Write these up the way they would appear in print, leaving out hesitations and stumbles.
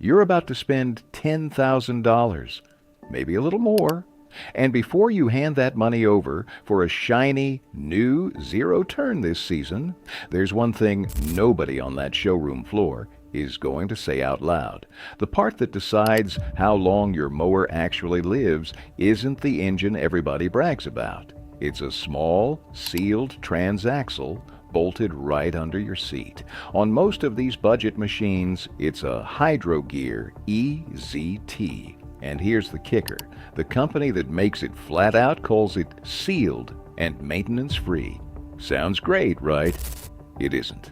You're about to spend $10,000, maybe a little more. And before you hand that money over for a shiny, new zero turn this season, there's one thing nobody on that showroom floor is going to say out loud. The part that decides how long your mower actually lives isn't the engine everybody brags about. It's a small, sealed transaxle bolted right under your seat. On most of these budget machines, it's a Hydro Gear EZT. And here's the kicker. The company that makes it flat out calls it sealed and maintenance-free. Sounds great, right? It isn't.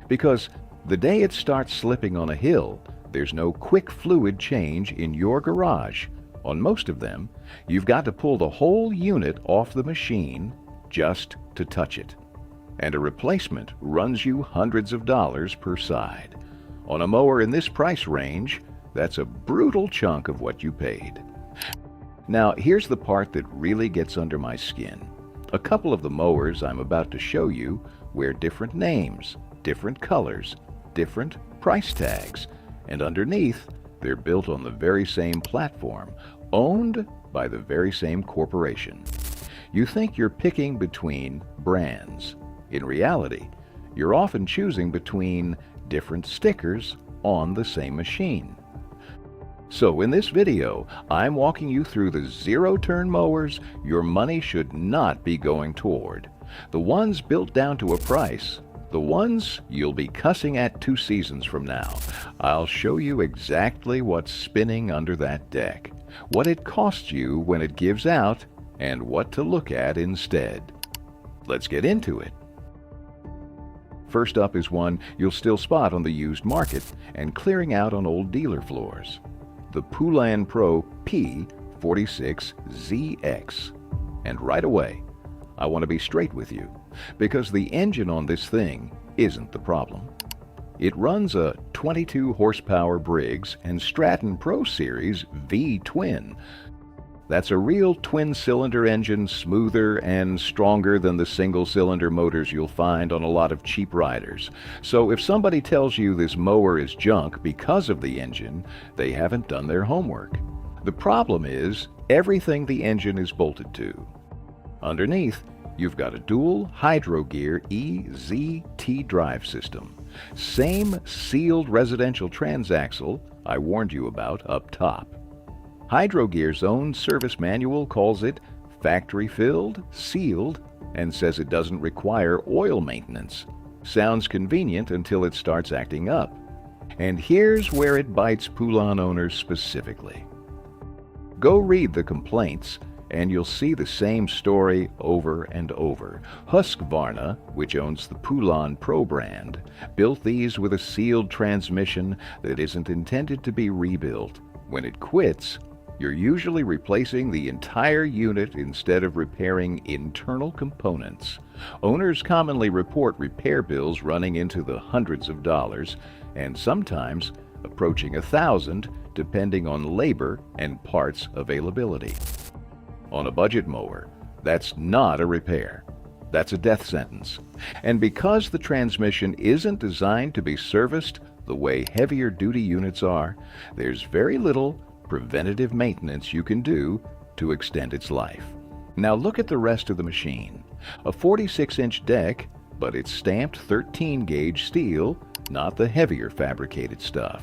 Because the day it starts slipping on a hill, there's no quick fluid change in your garage. On most of them, you've got to pull the whole unit off the machine just to touch it. And a replacement runs you hundreds of dollars per side. On a mower in this price range, that's a brutal chunk of what you paid. Now, here's the part that really gets under my skin. A couple of the mowers I'm about to show you wear different names, different colors, different price tags, and underneath, they're built on the very same platform, owned by the very same corporation. You think you're picking between brands. In reality, you're often choosing between different stickers on the same machine. So in this video, I'm walking you through the zero-turn mowers your money should not be going toward. The ones built down to a price, the ones you'll be cussing at 2 seasons from now. I'll show you exactly what's spinning under that deck, what it costs you when it gives out, and what to look at instead. Let's get into it. First up is one you'll still spot on the used market and clearing out on old dealer floors. The Poulan Pro P46ZX. And right away, I want to be straight with you, because the engine on this thing isn't the problem. It runs a 22 horsepower Briggs and Stratton Pro Series V-twin. That's a real twin-cylinder engine, smoother and stronger than the single-cylinder motors you'll find on a lot of cheap riders. So if somebody tells you this mower is junk because of the engine, they haven't done their homework. The problem is everything the engine is bolted to. Underneath, you've got a dual Hydro Gear EZT drive system. Same sealed residential transaxle I warned you about up top. Hydro Gear's own service manual calls it factory-filled, sealed, and says it doesn't require oil maintenance. Sounds convenient until it starts acting up. And here's where it bites Poulan owners specifically. Go read the complaints, and you'll see the same story over and over. Husqvarna, which owns the Poulan Pro brand, built these with a sealed transmission that isn't intended to be rebuilt. When it quits, you're usually replacing the entire unit instead of repairing internal components. Owners commonly report repair bills running into the hundreds of dollars, and sometimes approaching $1,000, depending on labor and parts availability. On a budget mower, that's not a repair. That's a death sentence. And because the transmission isn't designed to be serviced the way heavier duty units are, there's very little preventative maintenance you can do to extend its life. Now look at the rest of the machine. A 46-inch deck, but it's stamped 13-gauge steel, not the heavier fabricated stuff.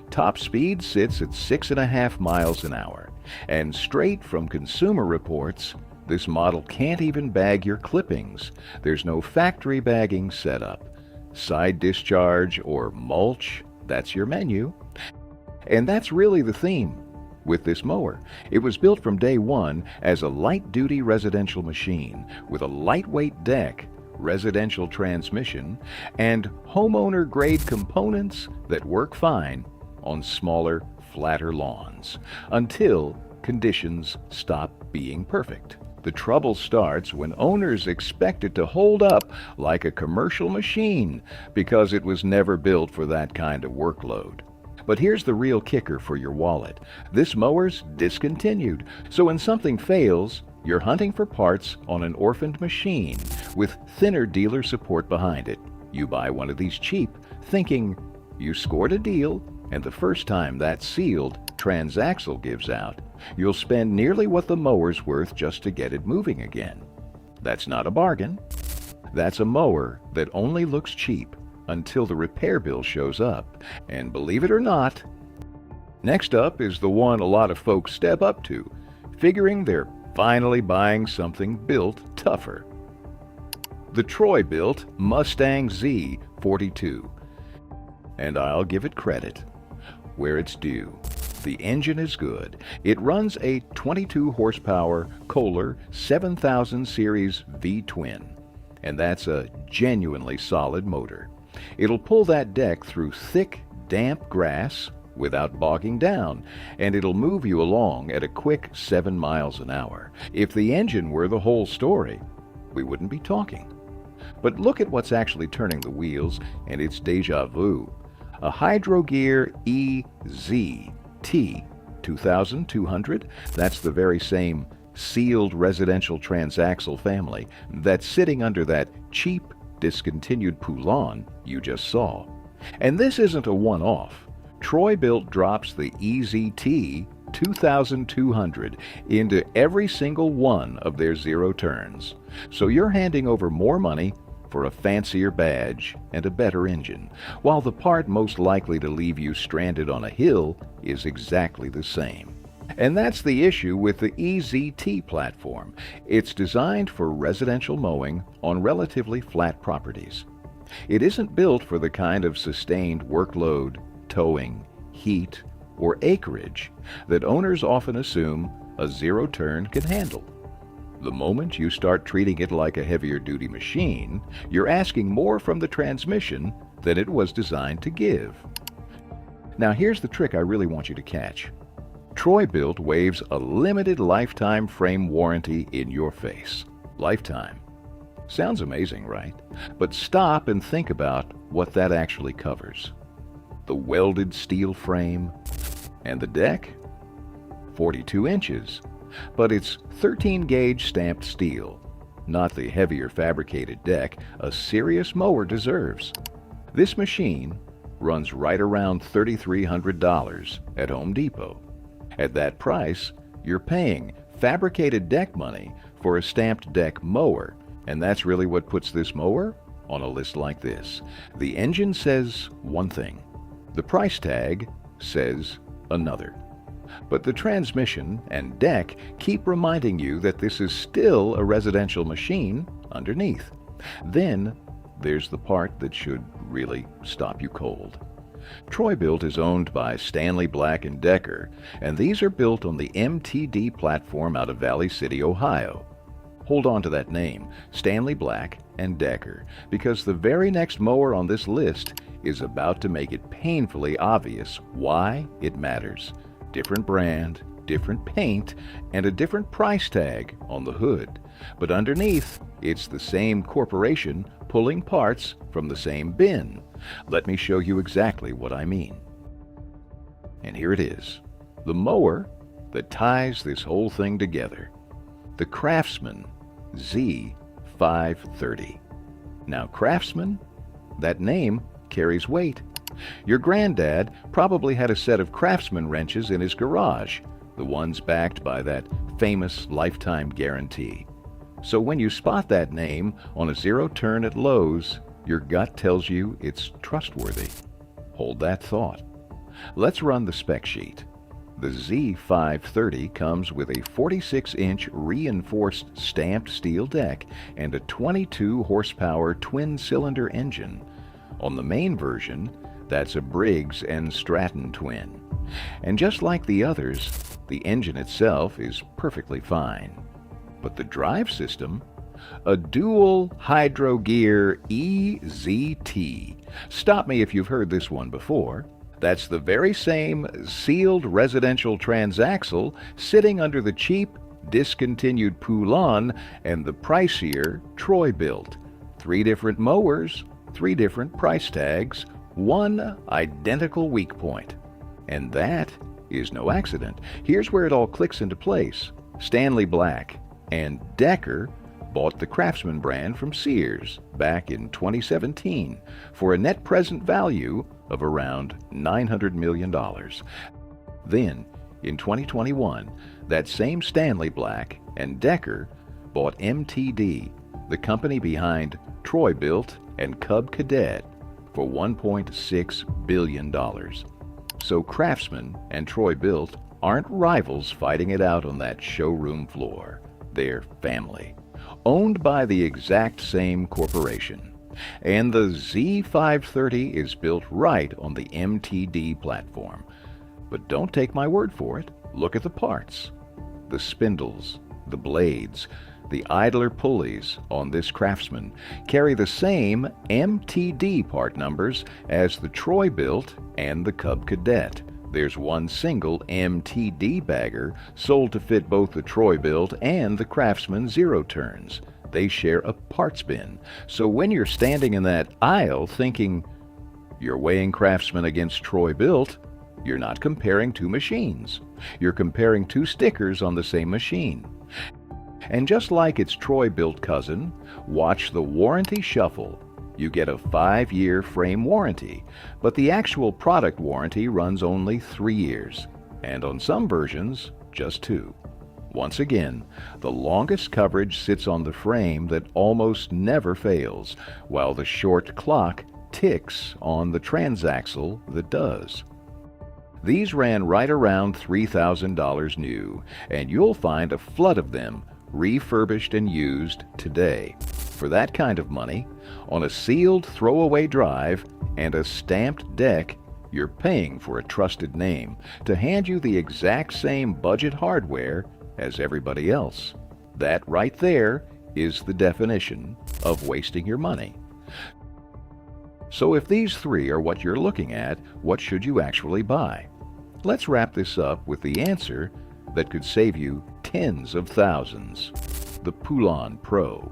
Top speed sits at 6.5 miles an hour, and straight from Consumer Reports, this model can't even bag your clippings. There's no factory bagging setup. Side discharge or mulch, that's your menu. And that's really the theme with this mower. It was built from day one as a light-duty residential machine with a lightweight deck, residential transmission, and homeowner-grade components that work fine on smaller, flatter lawns, until conditions stop being perfect. The trouble starts when owners expect it to hold up like a commercial machine because it was never built for that kind of workload. But here's the real kicker for your wallet. This mower's discontinued, so when something fails, you're hunting for parts on an orphaned machine with thinner dealer support behind it. You buy one of these cheap, thinking you scored a deal And the first time that sealed transaxle gives out, you'll spend nearly what the mower's worth just to get it moving again. That's not a bargain. That's a mower that only looks cheap until the repair bill shows up. And believe it or not, next up is the one a lot of folks step up to, figuring they're finally buying something built tougher. The Troy-Bilt Mustang Z42. And I'll give it credit where it's due. The engine is good. It runs a 22 horsepower Kohler 7000 series V-twin, and that's a genuinely solid motor. It'll pull that deck through thick, damp grass without bogging down, and it'll move you along at a quick 7 miles an hour. If the engine were the whole story, we wouldn't be talking. But look at what's actually turning the wheels, and it's deja vu. A Hydrogear EZ-T 2200, that's the very same sealed residential transaxle family that's sitting under that cheap, discontinued Poulan you just saw. And this isn't a one-off. Troy-Bilt drops the EZ-T 2200 into every single one of their zero turns. So you're handing over more money for a fancier badge and a better engine, while the part most likely to leave you stranded on a hill is exactly the same. And that's the issue with the EZ-T platform. It's designed for residential mowing on relatively flat properties. It isn't built for the kind of sustained workload, towing, heat, or acreage that owners often assume a zero-turn can handle. The moment you start treating it like a heavier-duty machine, you're asking more from the transmission than it was designed to give. Now here's the trick I really want you to catch. Troy-Bilt waves a limited lifetime frame warranty in your face. Lifetime. Sounds amazing, right? But stop and think about what that actually covers. The welded steel frame and the deck? 42 inches. But it's 13-gauge stamped steel, not the heavier fabricated deck a serious mower deserves. This machine runs right around $3,300 at Home Depot. At that price, you're paying fabricated deck money for a stamped deck mower, and that's really what puts this mower on a list like this. The engine says one thing. The price tag says another. But the transmission and deck keep reminding you that this is still a residential machine underneath. Then there's the part that should really stop you cold. Troy-Bilt is owned by Stanley Black & Decker, and these are built on the MTD platform out of Valley City, Ohio. Hold on to that name, Stanley Black & Decker, because the very next mower on this list is about to make it painfully obvious why it matters. Different brand, different paint, and a different price tag on the hood. But underneath, it's the same corporation pulling parts from the same bin. Let me show you exactly what I mean. And here it is, the mower that ties this whole thing together. The Craftsman Z530. Now Craftsman, that name carries weight. Your granddad probably had a set of Craftsman wrenches in his garage, the ones backed by that famous lifetime guarantee. So when you spot that name on a zero turn at Lowe's, your gut tells you it's trustworthy. Hold that thought. Let's run the spec sheet. The Z530 comes with a 46-inch reinforced stamped steel deck and a 22 horsepower twin-cylinder engine. On the main version, that's a Briggs & Stratton twin. And just like the others, the engine itself is perfectly fine. But the drive system? A dual Hydrogear EZ-T. Stop me if you've heard this one before. That's the very same sealed residential transaxle sitting under the cheap, discontinued Poulan and the pricier Troy-Bilt. 3 different mowers, 3 different price tags, 1 identical weak point. And that is no accident. Here's where it all clicks into place. Stanley Black and Decker bought the Craftsman brand from Sears back in 2017 for a net present value of around $900 million. Then, in 2021, that same Stanley Black and Decker bought MTD, the company behind Troy-Bilt and Cub Cadet, for $1.6 billion. So Craftsman and Troy-Bilt aren't rivals fighting it out on that showroom floor. They're family, owned by the exact same corporation. And the Z530 is built right on the MTD platform. But don't take my word for it. Look at the parts. The spindles, the blades, the idler pulleys on this Craftsman carry the same MTD part numbers as the Troy-Bilt and the Cub Cadet. There's one single MTD bagger sold to fit both the Troy-Bilt and the Craftsman zero turns. They share a parts bin. So when you're standing in that aisle thinking you're weighing Craftsman against Troy-Bilt, you're not comparing two machines. You're comparing two stickers on the same machine. And just like its Troy-Bilt cousin, watch the warranty shuffle. You get a 5-year frame warranty, but the actual product warranty runs only 3 years, and on some versions, just 2. Once again, the longest coverage sits on the frame that almost never fails, while the short clock ticks on the transaxle that does. These ran right around $3,000 new, and you'll find a flood of them refurbished and used today. For that kind of money, on a sealed throwaway drive and a stamped deck, you're paying for a trusted name to hand you the exact same budget hardware as everybody else. That right there is the definition of wasting your money. So if these three are what you're looking at, what should you actually buy? Let's wrap this up with the answer that could save you tens of thousands. The Poulan Pro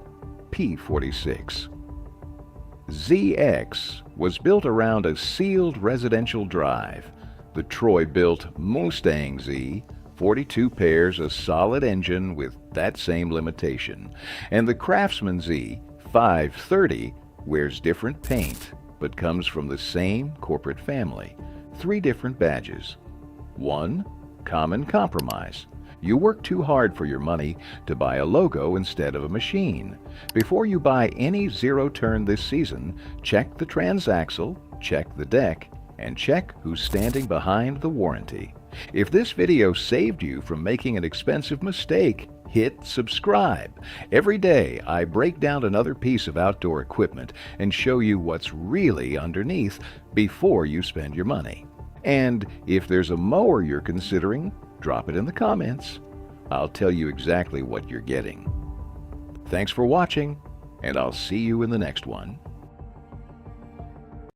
P46ZX was built around a sealed residential drive. The Troy-Bilt Mustang Z42 pairs a solid engine with that same limitation, and the Craftsman Z530 wears different paint but comes from the same corporate family. 3 different badges. 1. Common compromise. You work too hard for your money to buy a logo instead of a machine. Before you buy any zero turn this season, check the transaxle, check the deck, and check who's standing behind the warranty. If this video saved you from making an expensive mistake, hit subscribe. Every day I break down another piece of outdoor equipment and show you what's really underneath before you spend your money. And if there's a mower you're considering, drop it in the comments. I'll tell you exactly what you're getting. Thanks for watching, and I'll see you in the next one.